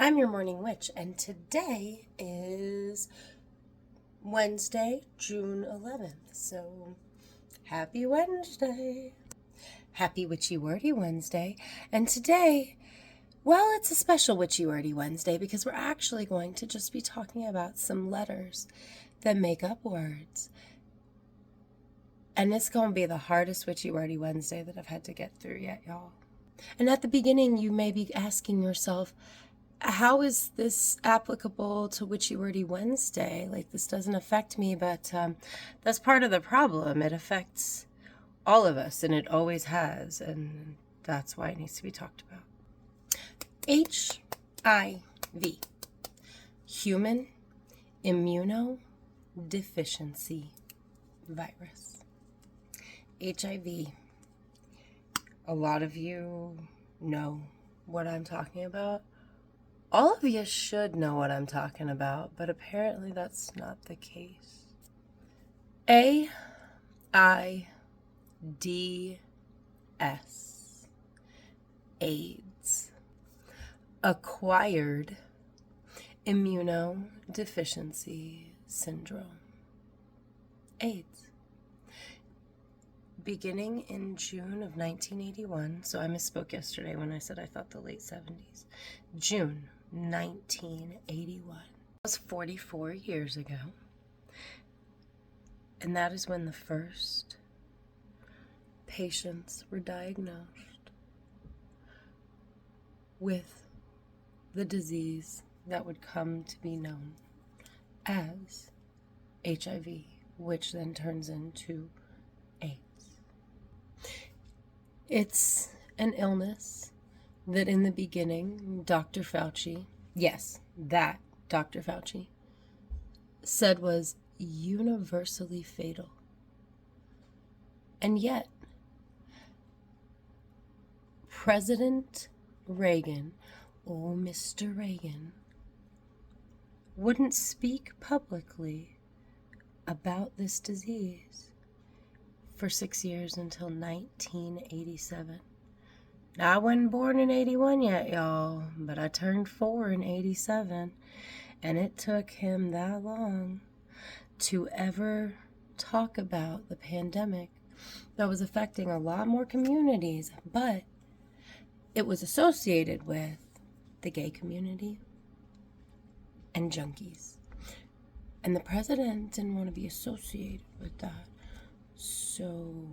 I'm your morning witch, and today is Wednesday, June 11th. So, happy Wednesday. Happy Witchy Wordy Wednesday. And today, well, it's a special Witchy Wordy Wednesday because we're actually going to just be talking about some letters that make up words. And it's going to be the hardest Witchy Wordy Wednesday that I've had to get through yet, y'all. And at the beginning, you may be asking yourself, how is this applicable to Witchy Wordy Wednesday? Like, this doesn't affect me, but that's part of the problem. It affects all of us, and it always has, and that's why it needs to be talked about. HIV, Human Immunodeficiency Virus. HIV. A lot of you know what I'm talking about. All of you should know what I'm talking about, but apparently that's not the case. AIDS. AIDS. Acquired Immunodeficiency Syndrome. AIDS. Beginning in June of 1981, so I misspoke yesterday when I said I thought the late 70s. June 1981. That was 44 years ago. And that is when the first patients were diagnosed with the disease that would come to be known as HIV, which then turns into AIDS. It's an illness that in the beginning, Dr. Fauci, yes, that Dr. Fauci, said was universally fatal. And yet, President Reagan, oh, Mr. Reagan, wouldn't speak publicly about this disease for 6 years until 1987. Now, I wasn't born in 81 yet, y'all, but I turned 4 in 87, and it took him that long to ever talk about the pandemic that was affecting a lot more communities, but it was associated with the gay community and junkies. And the president didn't want to be associated with that. So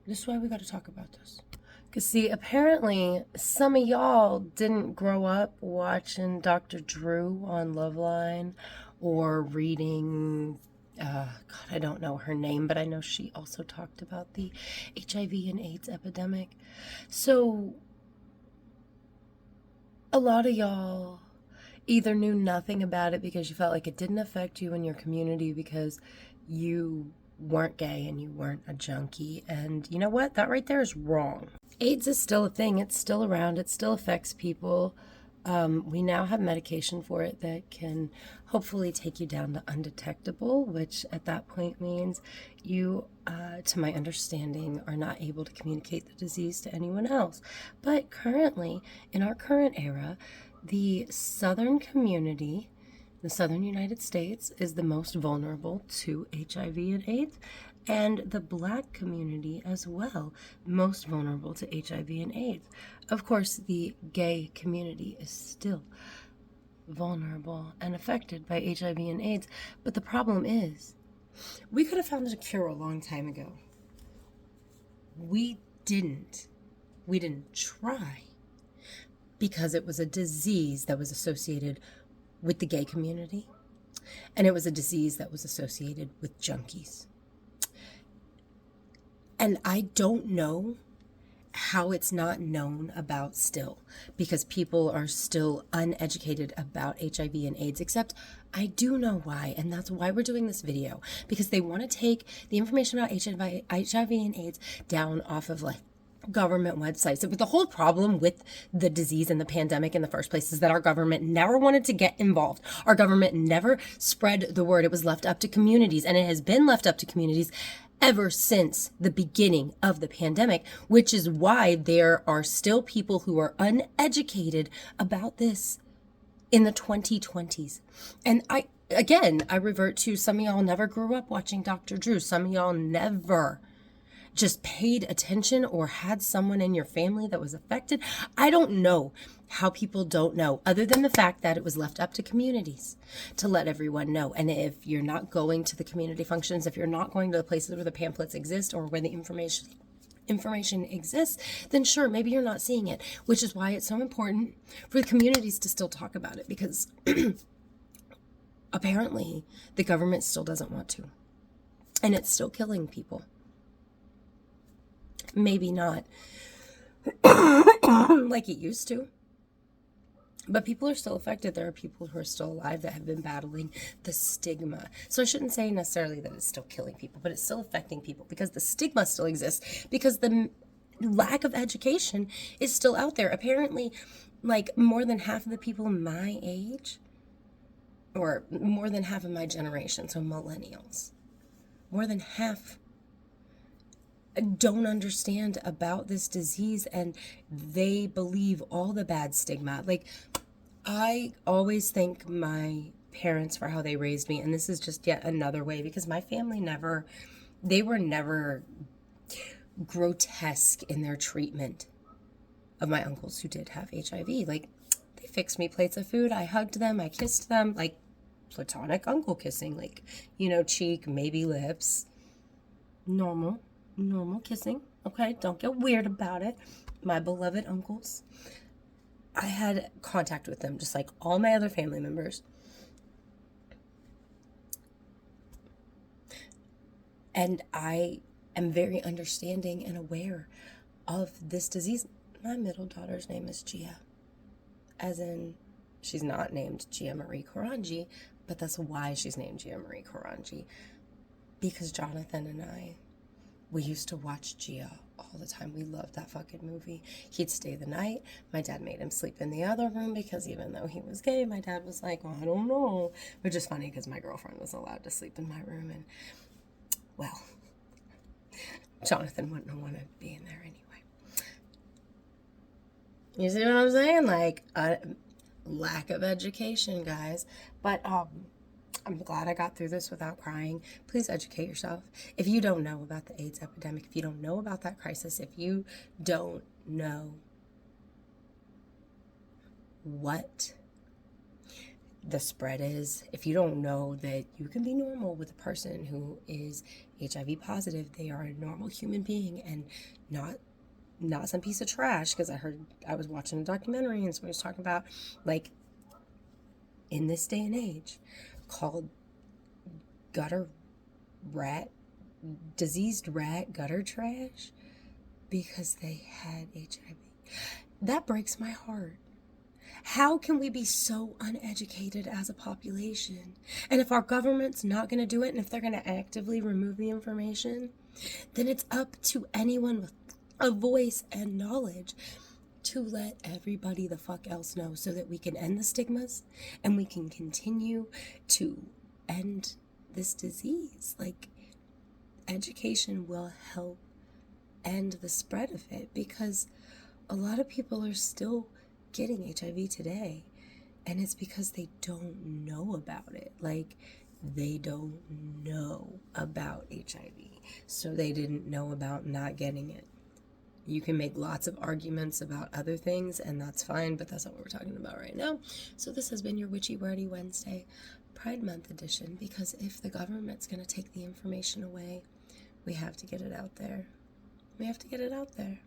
this is why we got to talk about this. Because, see, apparently some of y'all didn't grow up watching Dr. Drew on Loveline or reading, God, I don't know her name, but I know she also talked about the HIV and AIDS epidemic. So a lot of y'all either knew nothing about it because you felt like it didn't affect you in your community because you weren't gay and you weren't a junkie. And you know what? That right there is wrong. AIDS is still a thing. It's still around. It still affects people. We now have medication for it that can hopefully take you down to undetectable, which at that point means you, to my understanding, are not able to communicate the disease to anyone else. But currently, in our current era, the southern community, the southern United States, is the most vulnerable to HIV and AIDS, and the black community as well, most vulnerable to HIV and AIDS. Of course, the gay community is still vulnerable and affected by HIV and AIDS, but the problem is, we could have found a cure a long time ago. We didn't try, because it was a disease that was associated with the gay community, and it was a disease that was associated with junkies. And I don't know how it's not known about still, because people are still uneducated about HIV and AIDS, except I do know why, and that's why we're doing this video, because they want to take the information about HIV and AIDS down off of like government websites. But the whole problem with the disease and the pandemic in the first place is that our government never wanted to get involved. Our government never spread the word. It was left up to communities, and it has been left up to communities ever since the beginning of the pandemic, which is why there are still people who are uneducated about this in the 2020s. And I revert to some of y'all never grew up watching Dr. Drew. Some of y'all never just paid attention or had someone in your family that was affected. I don't know how people don't know, other than the fact that it was left up to communities to let everyone know. And if you're not going to the community functions, if you're not going to the places where the pamphlets exist or where the information exists, then sure, maybe you're not seeing it, which is why it's so important for the communities to still talk about it, because apparently the government still doesn't want to, and it's still killing people. Maybe not like it used to, but people are still affected. There are people who are still alive that have been battling the stigma. So I shouldn't say necessarily that it's still killing people, but it's still affecting people because the stigma still exists, because the lack of education is still out there. Apparently, like, more than half of the people my age, or more than half of my generation, so millennials, more than half don't understand about this disease, and they believe all the bad stigma. Like, I always thank my parents for how they raised me, and this is just yet another way, because my family they were never grotesque in their treatment of my uncles who did have HIV. Like, they fixed me plates of food, I hugged them, I kissed them, like platonic uncle kissing, like, cheek, maybe lips, normal kissing. Okay, don't get weird about it. My beloved uncles, I had contact with them just like all my other family members. And I am very understanding and aware of this disease. My middle daughter's name is Gia. As in, she's not named Gia Marie Karanji, but that's why she's named Gia Marie Karanji. Because Jonathan and I, we used to watch Gia all the time. We loved that fucking movie. He'd stay the night. My dad made him sleep in the other room because even though he was gay, my dad was like, well, I don't know. Which is funny because my girlfriend was allowed to sleep in my room. And, well, Jonathan wouldn't want to be in there anyway. You see what I'm saying? Like, lack of education, guys. But, I'm glad I got through this without crying. Please educate yourself. If you don't know about the AIDS epidemic, if you don't know about that crisis, if you don't know what the spread is, if you don't know that you can be normal with a person who is HIV positive, they are a normal human being and not some piece of trash. Because I was watching a documentary and someone was talking about, like, in this day and age, called diseased rat gutter trash, because they had HIV. That breaks my heart. How can we be so uneducated as a population? And if our government's not going to do it, and if they're going to actively remove the information, then it's up to anyone with a voice and knowledge to let everybody the fuck else know, so that we can end the stigmas and we can continue to end this disease. Like, education will help end the spread of it, because a lot of people are still getting HIV today, and it's because they don't know about it. Like, they don't know about HIV, so they didn't know about not getting it. You can make lots of arguments about other things, and that's fine, but that's not what we're talking about right now. So this has been your Witchy Wordy Wednesday, Pride Month edition, because if the government's going to take the information away, we have to get it out there. We have to get it out there.